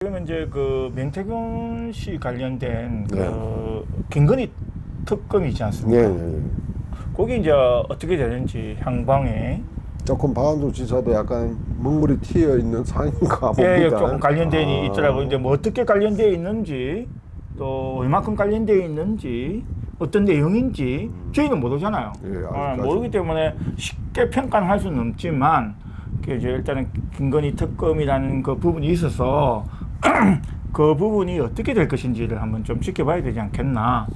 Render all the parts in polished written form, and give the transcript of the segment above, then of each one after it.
지금 이제 그 명태균 씨 관련된 네. 그 김건희 특검이지 않습니까? 네. 거기 이제 어떻게 되는지 향방에 조금 박한수 지사도 약간 눈물이 튀어 있는 상인가 봅니다. 예, 조금 관련된이 있더라고요. 이제 뭐 어떻게 관련되어 있는지 또 얼마큼 관련되어 있는지 어떤 내용인지 저희는 모르잖아요. 예, 아직까지. 모르기 때문에 쉽게 평가는 할 수는 없지만 그 이제 일단은 김건희 특검이라는 그 부분이 있어서 그 부분이 어떻게 될 것인지를 한번 좀 지켜봐야 되지 않겠나.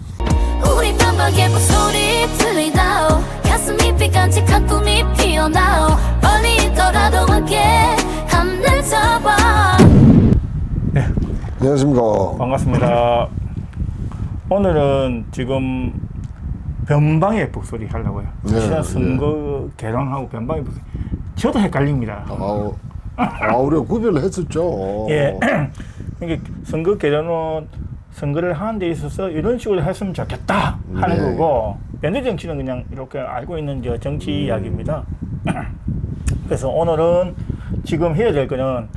우리 깜빡의 목소리 들리나오 가슴이 삐간직한 꿈이 피어나오 멀리 있더라도 함께 하늘 잡아. 네, 안녕하십니까. 반갑습니다. 오늘은 지금 변방의 북소리 하려고요. 네, 지난 선거 개론하고 변방의 북소리. 저도 헷갈립니다. 우리가 구별을 했었죠. 예. 그러니까 선거 개론은 선거를 하는 데 있어서 이런 식으로 했으면 좋겠다 하는 네. 거고, 변대 정치는 그냥 이렇게 알고 있는 저 정치 이야기입니다. 그래서 오늘은 지금 해야 될 거는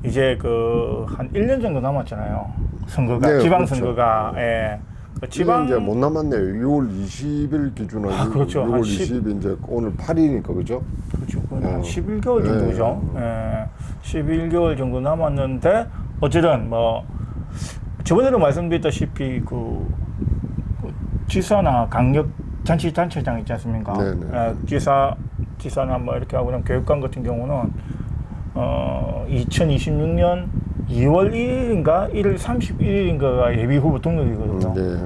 이제 그 한 1년 정도 남았잖아요. 선거가, 네, 지방선거가. 그렇죠. 예. 그 지방 이제 못 남았네요. 6월 20일 기준으로. 그렇죠. 6월 한 20일 이제 오늘 8일이니까 그죠? 그렇죠. 한 11개월 정도죠. 네. 예. 11개월 정도 남았는데 어쨌든 뭐 저번에도 말씀드렸다시피 그 지사나 강력 자치단체장 있지 않습니까? 네네. 예, 지사나 뭐 이렇게 하고 난 교육감 같은 경우는 2026년 2월 1일인가 1월 31일인가가 예비 후보 등록이거든요. 네.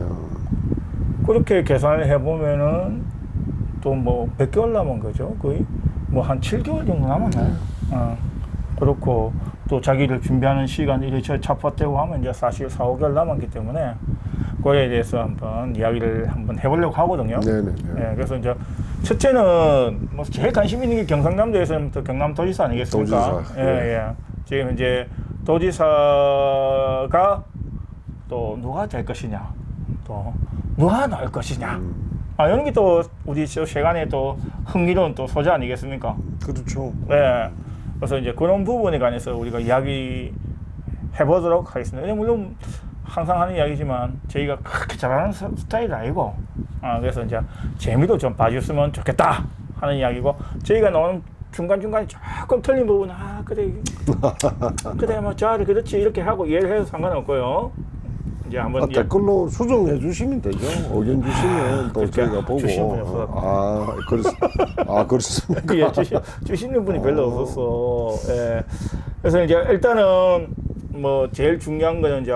그렇게 계산을 해보면은 또 뭐 100개월 남은 거죠. 거의 뭐 한 7개월 정도 남았나요? 그렇고 또 자기를 준비하는 시간이 이렇게 잡아떼고 하면 이제 사실 4, 5개월 남았기 때문에 그거에 대해서 한번 이야기를 한번 해보려고 하거든요. 네네. 예, 그래서 이제 첫째는 뭐 제일 관심 있는 게 경상남도에서는 또 경남도지사 아니겠습니까? 도지사. 예. 지금 이제 도지사가 또 누가 될 것이냐, 또 누가 나올 것이냐. 이런 게 또 우리 세간의 또 흥미로운 또 소재 아니겠습니까? 그렇죠. 네. 그래서 이제 그런 부분에 관해서 우리가 이야기 해보도록 하겠습니다. 물론 항상 하는 이야기지만 저희가 그렇게 잘하는 스타일이 아니고, 그래서 이제 재미도 좀 봐줬으면 좋겠다 하는 이야기고, 저희가 나오는 중간중간에 조금 틀린 부분은 그래 뭐 잘 그렇지 이렇게 하고 이해를 해도 상관없고요. 이제 한번 댓글로 수정해 주시면 되죠. 의견 주시면 또 그렇죠. 저희가 보고. 주신 분이 없어서. 그렇습니까? 예, 주시는 분이 별로 없었어. 예. 그래서 이제 일단은 뭐 제일 중요한 거는 이제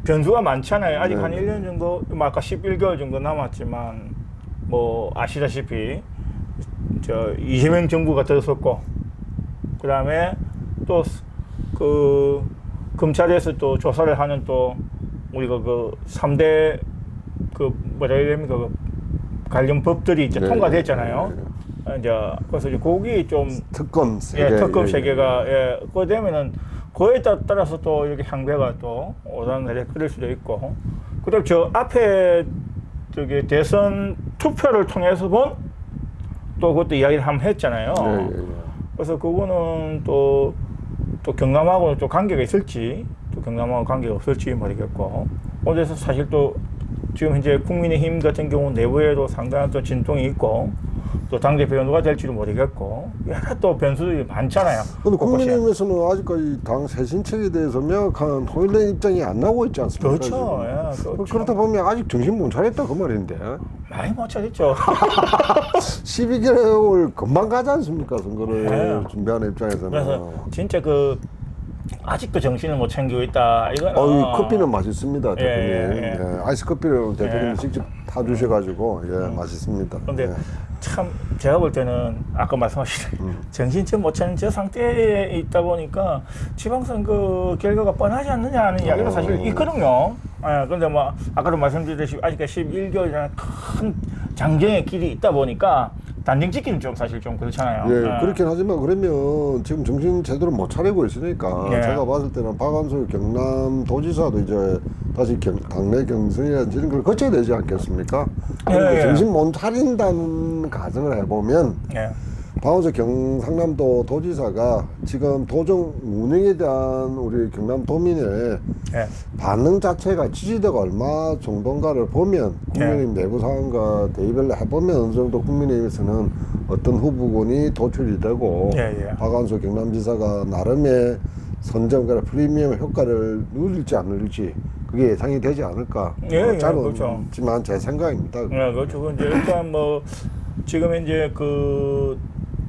변수가 많잖아요. 아직 한 1년 정도, 뭐 아까 11개월 정도 남았지만 뭐 아시다시피 저 이재명 정부가 들었었고, 그 다음에 또 그 검찰에서 또 조사를 하는 또 우리가 그 3대 그 뭐라 해야 됩니까? 그 관련 법들이 이제 통과됐잖아요. 이제 그래서 이제 거기 좀 특검 세계. 특검 세계가 그거 되면은 그에 따라서 또 이렇게 향배가 또 오르락내리락 그럴 수도 있고, 그다음 저 앞에 저기 대선 투표를 통해서 본 또 그것도 이야기를 한번 했잖아요. 그래서 그거는 또 경남하고는 또 관계가 있을지, 또 경남하고 관계가 없을지 모르겠고, 어제서 사실 또 지금 현재 국민의힘 같은 경우 내부에도 상당한 또 진통이 있고, 또 당대표가 누가 될지도 모르겠고, 여러 또 변수들이 많잖아요. 근데 곳곳에. 국민의힘에서는 아직까지 당 새 신책에 대해서 명확한 통일된 입장이 안 나오고 있지 않습니까? 그렇죠. 예, 그렇죠. 그렇다 보면 아직 정신 못 차렸다 그 말인데. 많이 못 차렸죠. 12개월 금방 가지 않습니까? 선거를 네. 준비하는 입장에서는. 그래서 진짜 그 아직도 정신을 못 챙기고 있다. 이거는 커피는 맛있습니다, 대표님. 예. 아이스 커피를 대표님 예. 직접 타주셔가지고 맛있습니다. 근데 예. 참 제가 볼 때는 아까 말씀하신 정신 좀 못 차리는 저 상태에 있다 보니까 지방선거 결과가 뻔하지 않느냐 하는 이야기가 사실 있거든요. 그런데 뭐 아까도 말씀드렸듯이 아직까지 11개월이라는 큰 장정의 길이 있다 보니까 단정 짓기는 좀 사실 좀 그렇잖아요. 그렇긴 하지만 그러면 지금 정신 제대로 못 차리고 있으니까 예. 제가 봤을 때는 박한수 경남도지사도 이제 다시 당내 경선이라든지 이런 걸 거쳐야 되지 않겠습니까? 그러니까 예. 정신 못 차린다는 가정을 해보면 예. 박원순 경상남도 도지사가 지금 도정 운영에 대한 우리 경남도민의 예. 반응 자체가 지지도가 얼마 정도인가를 보면 국민의힘 내부 상황과 대입을 해보면 어느 정도 국민의힘에서는 어떤 후보군이 도출이 되고 예, 예. 박원순 경남지사가 나름의 선점과 프리미엄 효과를 누릴지 안 누릴지 그게 예상이 되지 않을까. 예, 예, 짧지만 그렇죠. 제 생각입니다. 네, 그렇죠. 이제 일단 뭐 지금 이제 그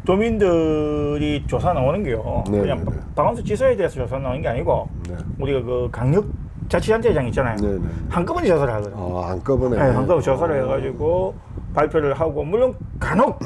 도민들이 조사 나오는 게요. 네, 그냥 네, 네. 박원순 지사에 대해서 조사 나오는 게 아니고 네. 우리가 그 강력 자치단체장 있잖아요. 네, 네. 한꺼번에 조사를 하거든요. 한꺼번에. 네, 한꺼번에 조사를 해가지고 발표를 하고 물론 간혹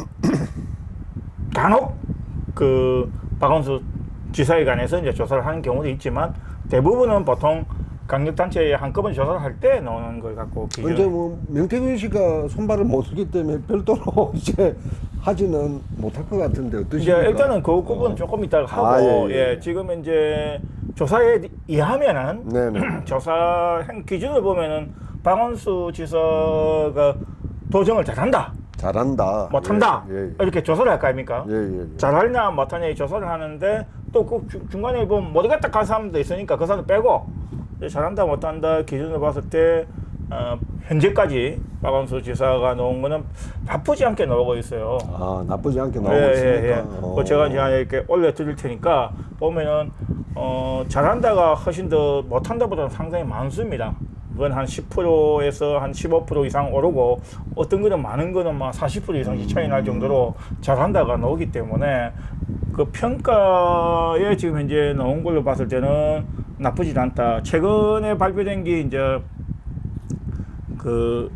그 박원순 지사에 관해서 이제 조사를 하는 경우도 있지만 대부분은 보통 강력단체에 한꺼번에 조사를 할 때 나오는 걸 갖고 기준. 이제 뭐 명태균 씨가 손발을 못 쓰기 때문에 별도로 이제 하지는 못할 것 같은데 이제 어떠십니까? 일단은 그 부분은 조금 이따가 하고 예, 지금 이제 조사에 의하면은 네네. 조사 기준을 보면은 박원순 지사가 도정을 잘한다, 잘한다. 못한다 예, 예. 이렇게 조사를 할 거 아닙니까? 예, 예, 예. 잘하냐 못하냐 조사를 하는데 또 그 중간에 보면 모두 갖다 간 사람도 있으니까 그 사람 빼고 이제 잘한다 못한다 기준을 봤을 때 현재까지 박원순 지사가 나온 거는 나쁘지 않게 나오고 있어요. 나쁘지 않게 나오고 있습니까? 뭐 제가 이제 이렇게 올려드릴 테니까 보면은 잘한다가 훨씬 더 못한다보다는 상당히 많습니다. 그건 한 10%에서 한 15% 이상 오르고 어떤 거는 많은 거는 막 40% 이상씩 차이 날 정도로 잘한다가 나오기 때문에 그 평가에 지금 현재 나온 걸로 봤을 때는 나쁘진 않다. 최근에 발표된 게 이제 그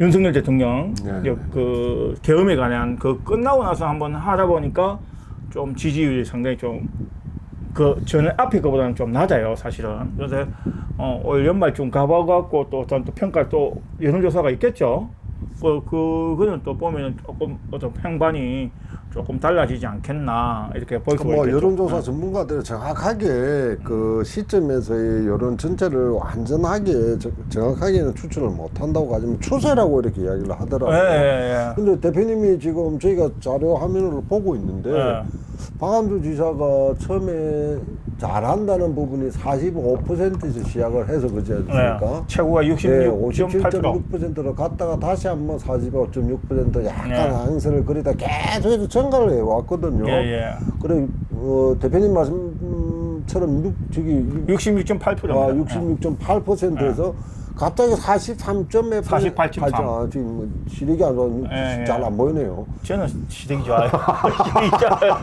윤석열 대통령 네. 그 계엄에 관한 그 끝나고 나서 한번 하다 보니까 좀 지지율이 상당히 좀 그 전에 앞에 거보다는 좀 낮아요, 사실은. 그래서 올 연말쯤 가봐갖고 또 어떤 또 평가 또 여론조사가 있겠죠. 그거는 또 보면 조금 어떤 평반이 조금 달라지지 않겠나 이렇게 볼 수가 있겠죠. 여론조사 전문가들이 정확하게 그 시점에서의 여론 전체를 완전하게 정확하게는 추출을 못한다고 하지만 추세라고 이렇게 이야기를 하더라고요. 예. 근데 대표님이 지금 저희가 자료 화면을 보고 있는데 예. 박원순 지사가 처음에 잘한다는 부분이 45%에서 시작을 해서 그지 않습니까? 최고가 66.8%. 57.6%로 갔다가 다시 한번 45.6% 약간 예. 항세를 그리다 계속해서 증가를 해왔거든요. 예. 그래 대표님 말씀처럼 66.8%입니다. 66.8%에서 갑자기 43.몇 48.3. 지금 뭐 시력이 안 좋아서 예. 잘 안 보이네요. 저는 시력이 좋아요. 시력이 좋아요.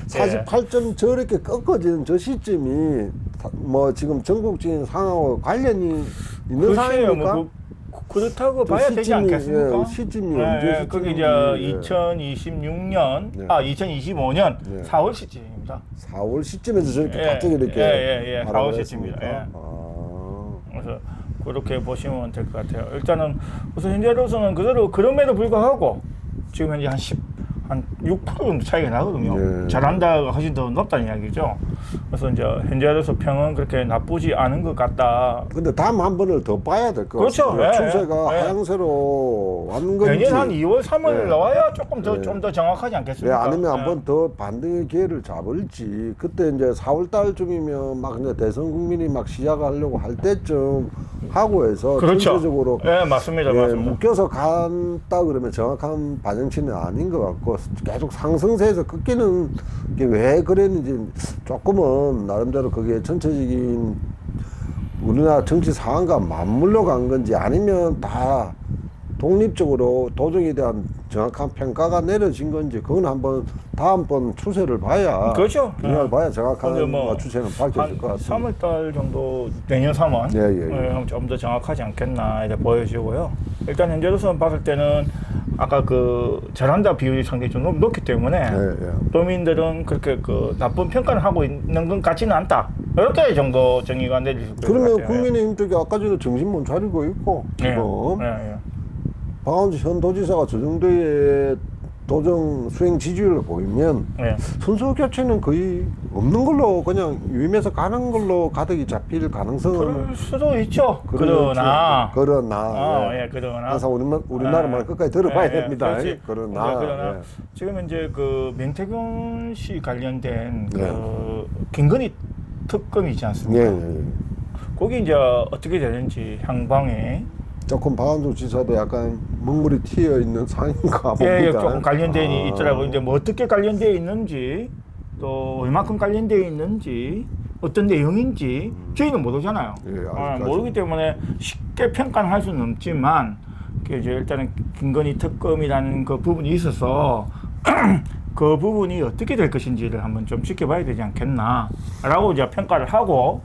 48점 저렇게 꺾어지는 저 시점이 뭐 지금 전국적인 상황과 관련이 있는 상황입니까? 뭐 그렇다고 봐야 되지 않겠습니까? 시점이 언제 그게 이제 시점인지, 2026년, 네. 2025년 네. 4월 시점입니다. 4월 시점에서 저렇게 예, 갑자기 이렇게 예, 4월 하락을 시점입니다. 했습니까? 예. 그래서 그렇게 보시면 될 것 같아요. 일단은 우선 현재로서는 그대로 그럼에도 불구하고 지금 현재 한 6% 정도 차이가 나거든요. 네. 잘한다가 훨씬 더 높다는 이야기죠. 그래서 이제 현재로서 평은 그렇게 나쁘지 않은 것 같다. 근데 다음 한 번을 더 봐야 될 것 그렇죠. 같습니다. 예, 추세가 예. 하향세로 왔는 건지 내년 한 2월, 3월 예. 나와야 조금 더 예. 좀 더 정확하지 예, 않겠습니까? 아니면 예. 한번 더 반등의 기회를 잡을지 그때 이제 4월 달쯤이면 막 이제 대선 국민이 막 시작하려고 할 때쯤 하고 해서 그렇죠. 전체적으로 예, 맞습니다. 예, 맞습니다. 묶여서 간다 그러면 정확한 반영치는 아닌 것 같고 계속 상승세에서 꺾이는 게 왜 그랬는지 조금은 나름대로 그게 전체적인 우리나라 정치 상황과 맞물려 간 건지 아니면 다 독립적으로 도정에 대한 정확한 평가가 내려진 건지 그건 한번 다음번 추세를 봐야 그렇죠. 그걸 예. 봐야 정확한 근데 뭐 추세는 밝혀질 것 한 같습니다. 3월달 정도 내년 3월 예. 좀 더 정확하지 않겠나 이렇게 보여지고요. 일단 현재로서는 봤을 때는 아까 그 잘한다 비율이 상당히 좀 높기 때문에 예. 도민들은 그렇게 그 나쁜 평가를 하고 있는 건 같지는 않다. 이렇게 정도 정의가 내릴 수 있을 것 그러면 같아요. 국민의힘 쪽이 아까 전에 정신 못 차리고 있고 지금 예. 박원순 현 도지사가 저 정도의 도정 수행 지지율을 보이면 예. 선수 교체는 거의 없는 걸로 그냥 유임해서 가는 걸로 가득이 잡힐 가능성은 그럴 수도 있죠. 그렇죠. 그러나 예. 그러나 항상 우리나라 말 끝까지 들어봐야 됩니다. 그렇지. 그러나 예. 지금 이제 그 명태균 씨 관련된 네. 그 김건희 특검이 있지 예, 않습니까? 예. 거기 이제 어떻게 되는지 향방에 조금 박원순 지사도 약간 먹물이 튀어 있는 상인가 봅니다. 예, 조금 관련된 이 아. 있더라고요. 근데 뭐 어떻게 관련되어 있는지 또 얼마큼 관련되어 있는지 어떤 내용인지 저희는 모르잖아요. 예, 아직까지. 모르기 때문에 쉽게 평가는 할 수는 없지만 그 이제 일단은 김건희 특검이라는 그 부분이 있어서 그 부분이 어떻게 될 것인지를 한번 좀 지켜봐야 되지 않겠나라고 이제 평가를 하고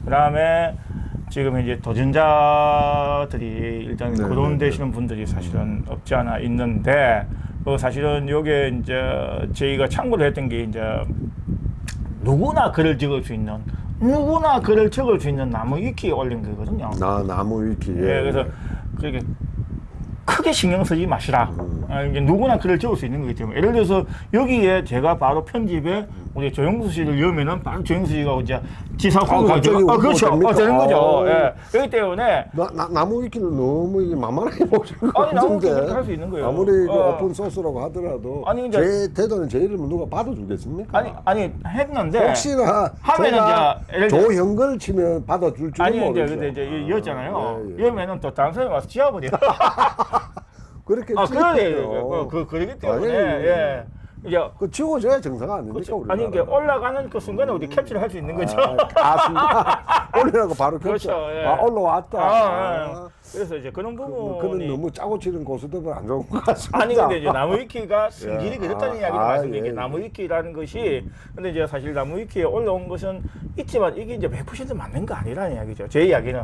그다음에 지금 이제 도전자들이 일단 네, 거론되시는 분들이 사실은 없지 않아 있는데 사실은 요게 이제 저희가 참고를 했던 게 이제 누구나 글을 적을 수 있는 나무 위키에 올린 거거든요. 나무 위키. 예, 그래서 그렇게 크게 신경 쓰지 마시라. 이게 누구나 글을 적을 수 있는 거기 때문에 예를 들어서 여기에 제가 바로 편집에 우리 조영수 씨를 넣으면은 바로 조영수 씨가 이제 지사 후보가 갑자기 그렇죠. 됩니까? 되는 거죠. 아. 예. 그렇기 때문에 나무 위키는 너무 이게 만만하게 보시는 것 아니, 나무 같은데. 위키는 할수 있는 거예요. 아무리 그 어. 오픈 소스라고 하더라도 아니, 이제- 제 대도는 제 이름을 누가 받아주겠습니까? 아니 했는데 혹시나 하면은 제가 이제 예를 들어- 조형걸 치면 받아줄 줄은 아니 이제 모르죠. 근데 이제 이었잖아요. 예, 예. 이러면은 또 다른 사람이 와서 지워버려. 그렇게 그러네요. 그러기 때문에 아니, 예. 이제 그 지워줘야 정상 아닙니까? 그렇죠. 우리나라? 아니 이게 올라가는 그 순간에 우리 캡처를 할 수 있는 거죠. 올리라고 바로 그렇죠, 겹쳐. 예. 올라왔다. 아. 그래서 이제 그런 그는 부분이 너무 짜고 치는 고수들은 안 좋은 것 같습니다. 아니 근데 이제 나무위키가 승질이 예. 그렇다는 이야기를 말씀드릴게요. 나무위키라는 것이 근데 이제 사실 나무위키에 올라온 것은 있지만 이게 이제 100% 맞는 거 아니라는 이야기죠. 제 이야기는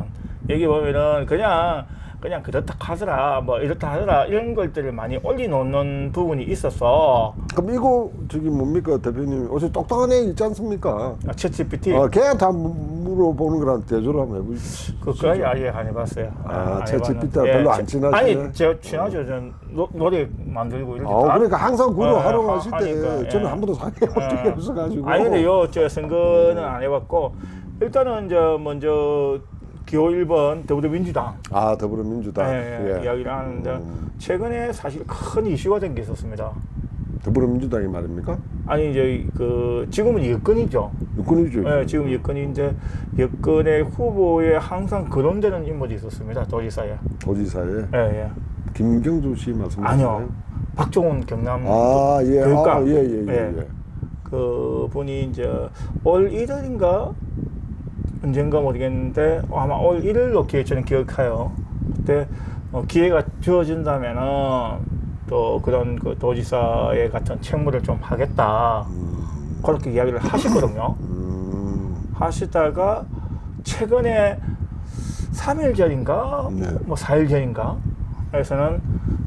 여기 보면은 그냥 그렇다 하더라 뭐 이렇다 하더라 이런 것들을 많이 올려놓는 부분이 있어서 그럼 이거 저기 뭡니까 대표님 어제 똑똑한 애 있지 않습니까? 챗GPT 걔한테 한번 물어보는 거랑 대조를 한번 해보시죠. 그거까지 아예 안 해봤어요. 아, 안 챗GPT 해봤는데. 별로 안 친하시네. 아니 제가 친하죠. 전 노래 만들고 이렇게 그러니까 항상 그걸 어, 활용하실 때 하니까, 저는 예. 한 번도 상해본 적이 없어가지고. 아니 근데 저 선거는 안 해봤고 일단은 먼저 기호 1번 더불어민주당 더불어민주당 이야기를 하는데 최근에 사실 큰 이슈가 된 게 있었습니다. 더불어민주당이 말입니까? 아니 이제 그 지금은 여권이죠. 유권이죠. 예, 지금 여권인데 여권의 후보에 항상 거론되는 인물이 있었습니다. 도지사에. 도지사에 예. 김경주 씨 말씀하시나요? 아니요. 박종훈 경남 예. 교육감. 예. 그 분이 이제 올 1일인가 언젠가 모르겠는데 아마 올 1일로 저는 기억해요. 그때 기회가 주어진다면은 또 그런 그 도지사의 같은 책무를 좀 하겠다 그렇게 이야기를 하시거든요. 하시다가 최근에 3일 전인가 네. 뭐 4일 전인가 에서는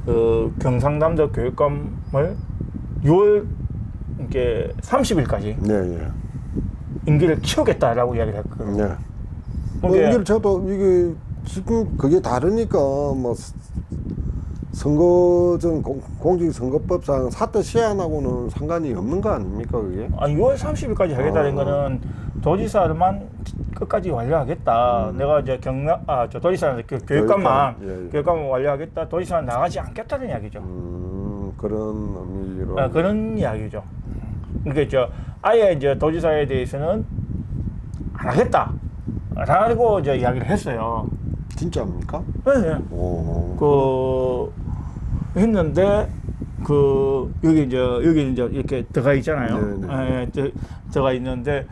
그 경상남도 교육감을 6월 이게 30일까지 네. 임기를 키우겠다라고 이야기를 했거든요. 네. 뭐 그게- 이게 저도 이게 지금 그게 다르니까 뭐 선거전 공직선거법상 사퇴 시한하고는 상관이 없는 거 아닙니까 그게? 6월 30일까지 하겠다는 거는 도지사만 끝까지 완료하겠다. 내가 이제 저 도지사는 교육감만 예. 교육감만 완료하겠다. 도지사는 나가지 않겠다는 이야기죠. 그런 의미로. 그런 이야기죠. 그러니까 아예 이제 도지사에 대해서는 안 하겠다라고 이제 이야기를 했어요. 진짜입니까? 네. 했는데 여기 이제 이렇게 들어가 있잖아요. 네네. 들어가 있는데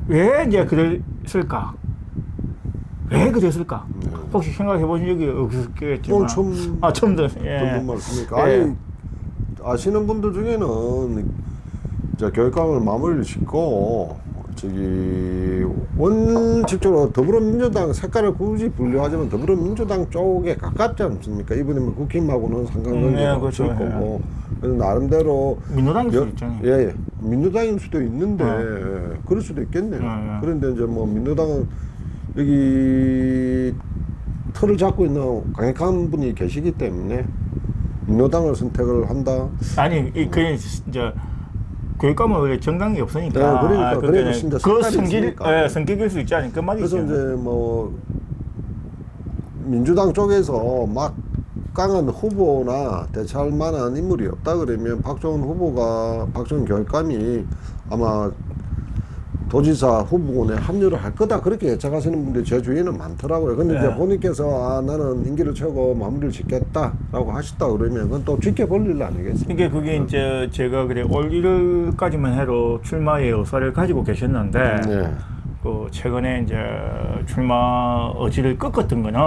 왜 이제 그랬을까? 왜 그랬을까? 혹시 생각해 보신 적이 없겠지만 처음 듣는 말씀이니까. 아니 아시는 분들 중에는 이제 교육감을 마무리를 짓고 원칙적으로 더불어민주당 색깔을 굳이 분류하자면 더불어민주당 쪽에 가깝지 않습니까? 이번에 뭐 국힘하고는 상관관계가 없을 그렇죠. 거고 그래서 나름대로 민주당일 수 있잖아요. 예, 민주당일 수도 있는데 그럴 수도 있겠네요. 그런데 이제 뭐 민주당은 여기 틀을 잡고 있는 강력한 분이 계시기 때문에 민노당을 선택을 한다. 아니 그 이제 교육감은 원래 정당이 없으니까. 네, 그러니까 그러니까 진짜 그 색깔이 있으니까. 성격일 수 있지 않을까 말이죠. 그래서 이제 뭐 민주당 쪽에서 막 강한 후보나 대체할 만한 인물이 없다 그러면 박종훈 후보가 박종훈 교육감이 아마 도지사 후보군에 합류를 할 거다 그렇게 예측하시는 분들이 제 주위에는 많더라고요. 근데 이제 네. 본인께서 나는 임기를 채우고 마무리를 짓겠다라고 하셨다 그러면 그건 또 지켜볼 일 아니겠습니까? 이게 그게 이제 제가 그래 올 1월까지만 해도 출마의 의사를 가지고 계셨는데 네. 그 최근에 이제 출마 의지를 꺾었던 거는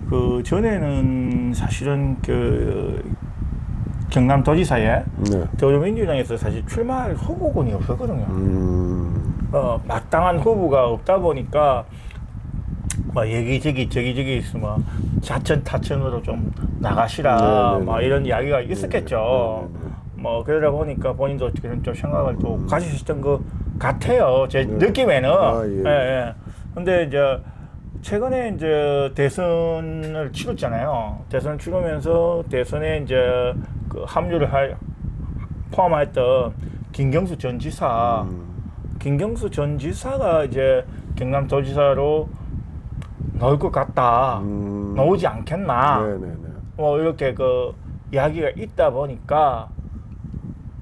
그 전에는 사실은 그 경남도지사에 네. 더불어민주당에서 사실 출마할 후보군이 없었거든요. 마땅한 후보가 없다 보니까 뭐 여기저기 저기저기 있으면 자천 타천으로 좀 나가시라 네네네. 뭐 이런 이야기가 있었겠죠. 네네네. 뭐 그러다 보니까 본인도 어떻게든 좀 생각을 또 가지셨던 것 같아요. 제 느낌에는. 아, 예. 예. 근데 이제 최근에 이제 대선을 치렀잖아요. 대선을 치르면서 대선에 이제 그 합류를 포함했던 김경수 전 지사, 김경수 전 지사가 이제 경남도지사로 나올 것 같다, 나오지 않겠나, 네네네. 뭐 이렇게 그 이야기가 있다 보니까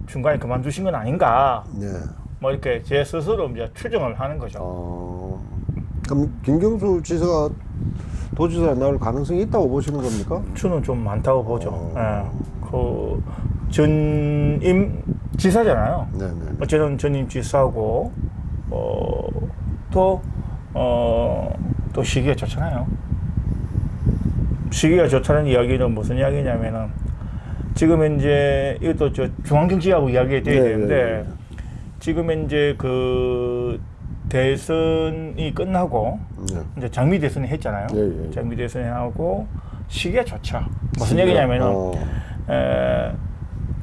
중간에 그만두신 건 아닌가, 네. 뭐 이렇게 제 스스로 이제 추정을 하는 거죠. 그럼 김경수 지사가 도지사에 나올 가능성이 있다고 보시는 겁니까? 저는 좀 많다고 보죠. 예. 그 전임 지사잖아요. 네네. 어쨌든 전임 지사고 또 시기가 좋잖아요. 시기가 좋다는 이야기는 무슨 이야기냐면은 지금 이제 이것도 저 중앙정치하고 이야기가 돼야 네, 되는데 네, 네. 지금 이제 그 대선이 끝나고 네. 이제 장미 대선을 했잖아요. 예, 예. 장미 대선이 하고 시기가 좋죠. 무슨 시기가, 얘기냐면은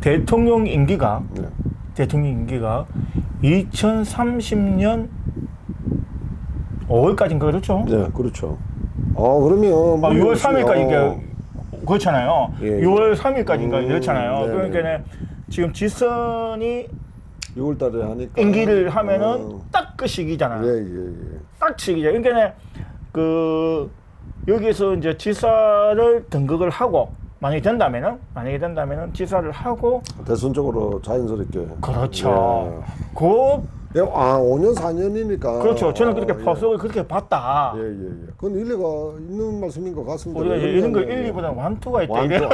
대통령 임기가 네. 2030년 5월까지인가 그렇죠? 네, 그렇죠. 그러면 6월 3일까지 그렇잖아요. 예, 예. 6월 3일까지인가 그렇잖아요. 네네. 그러니까 지금 지선이 6월 달에 하니까 임기를 하면은 딱 그 시기잖아요. 예. 딱 시기죠. 그러니까 그 여기서 이제 지사를 등극을 하고 만약에 된다면은 지사를 하고 대선 쪽으로 자연스럽게. 그렇죠. 예. 그 5년 4년이니까. 그렇죠. 저는 그렇게 예. 법석을 그렇게 봤다. 예. 그건 일리가 있는 말씀인 것 같습니다. 우리가 이제 이런 거 왜냐면 1, 2보다 완투가 있다. 완투, 이래.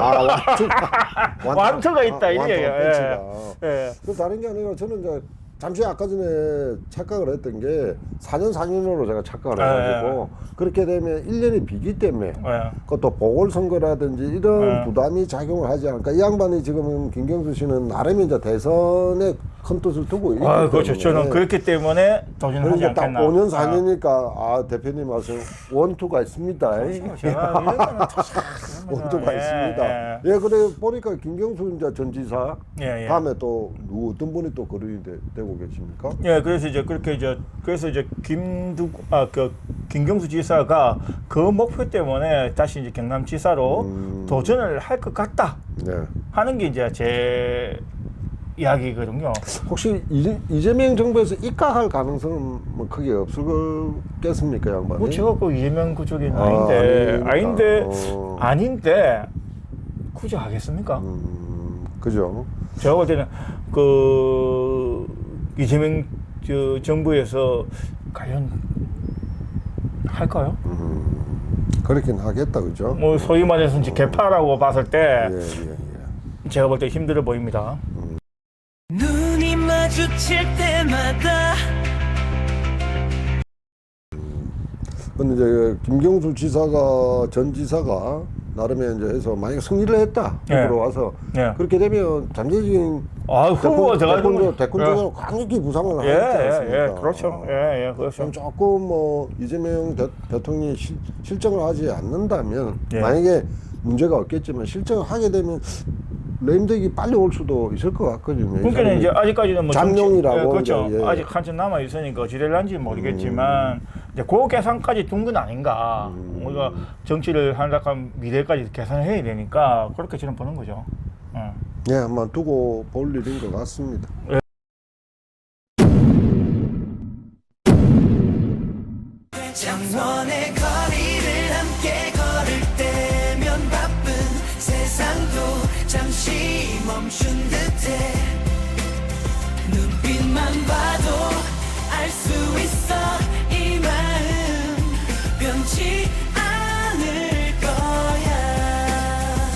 완투가 있다. 이래요. 벤치가. 예. 그 다른 게 아니라 저는 이제 잠시 아까 전에 착각을 했던 게 4년으로 제가 착각을 해가지고 그렇게 되면 1년이 비기 때문에 예. 그것도 보궐선거라든지 이런 예. 부담이 작용을 하지 않을까. 이 양반이 지금 김경수 씨는 나름 이제 대선에 큰 뜻을 두고 있기 때문에. 그렇죠. 저는 그렇기 때문에 도전하지 그러니까 딱 않겠나. 5년 4년이니까 대표님 말씀 원투가 있습니다. 제가 이런 거는 원투가 있습니다. 예, 그래 보니까 김경수 이제 전 지사 예. 다음에 또 어떤 분이 또 거론이 되고 계십니까? 예, 그래서 이제 김경수 지사가 그 목표 때문에 다시 이제 경남지사로 도전을 할 것 같다 네. 하는 게 이제 제 이야기거든요. 혹시 이재명 정부에서 입각할 가능성은 뭐 크게 없을 거겠습니까, 양반이? 뭐 제가 그 이재명 그쪽이 아닌데 굳이 하겠습니까? 그죠. 제가 볼 때는 그 이재명 정부에서 과연 할까요? 그렇긴 하겠다, 그죠? 뭐 소위 말해서 이제 개파라고 봤을 때 예. 제가 볼 때 힘들어 보입니다. 눈이 마주칠 때마다 근데 이제 김경수 전 지사가 나름의 이제 해서 만약 승리를 했다 예. 들어와서 예. 그렇게 되면 잠재적인 후보가 대권적으로 강력히 부상을 하지 않습니까? 그렇죠. 그렇죠. 그럼 조금 뭐 이재명 대통령이 실정을 하지 않는다면 예. 만약에 문제가 없겠지만 실정을 하게 되면 레임덕이 빨리 올 수도 있을 것 같거든요. 그러니까 이제 아직까지는 뭐 잠룡이라고 그렇죠. 이제, 예. 아직 한참 남아 있으니까 어찌 될런지 모르겠지만 이제 그 계산까지 둔 건 아닌가 우리가 정치를 한다고 하면 미래까지 계산을 해야 되니까 그렇게 저는 보는 거죠. 예, 한번 두고 볼 일인 것 같습니다. 예,